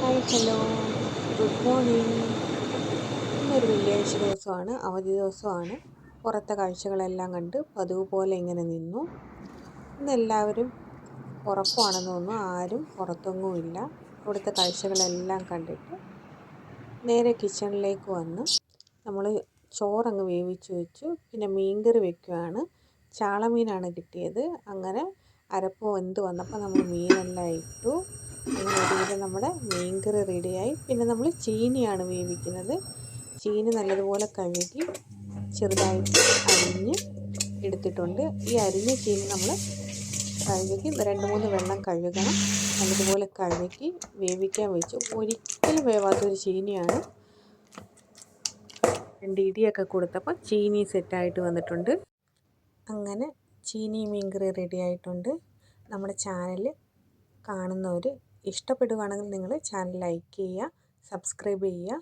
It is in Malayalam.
Hi hello good morning. ഇന്നൊരു വെള്ളിയാഴ്ച ദിവസമാണ്, അവധി ദിവസമാണ്. പുറത്തെ കാഴ്ചകളെല്ലാം കണ്ട് പതിവ് പോലെ ഇങ്ങനെ നിന്നു. ഇന്നെല്ലാവരും ഉറക്കമാണെന്ന് തോന്നുന്നു, ആരും പുറത്തൊങ്ങുമില്ല. അവിടുത്തെ കാഴ്ചകളെല്ലാം കണ്ടിട്ട് നേരെ കിച്ചണിലേക്ക് വന്ന് നമ്മൾ ചോറങ്ങ് വേവിച്ച് വെച്ചു. പിന്നെ മീൻകറി വെക്കുകയാണ്. ചാളമീനാണ് കിട്ടിയത്. അങ്ങനെ അരപ്പ് വെന്ത് വന്നപ്പോൾ നമ്മൾ മീനെല്ലാം ഇട്ടു. അങ്ങനെ ഒരുവിധം നമ്മുടെ മീൻകറി റെഡിയായി. പിന്നെ നമ്മൾ ചീനിയാണ് വേവിക്കുന്നത്. ചീനി നല്ലതുപോലെ കഴുകി ചെറുതായിട്ട് അരിഞ്ഞ് എടുത്തിട്ടുണ്ട്. ഈ അരിഞ്ഞ ചീനി നമ്മൾ കഴുകി 2-3 വെള്ളം കഴുകണം. നല്ലതുപോലെ കഴുകി വേവിക്കാൻ വെച്ചു. ഒരിക്കലും വേവാത്തൊരു ചീനിയാണ്. 2 ഇടിയൊക്കെ കൊടുത്തപ്പോൾ ചീനി സെറ്റായിട്ട് വന്നിട്ടുണ്ട്. അങ്ങനെ ചീനി മീൻകറി റെഡി ആയിട്ടുണ്ട്. നമ്മുടെ ചാനൽ കാണുന്നവർ ഇഷ്ടപ്പെടുകയാണെങ്കിൽ നിങ്ങൾ ചാനൽ ലൈക്ക് ചെയ്യുക, സബ്സ്ക്രൈബ് ചെയ്യുക.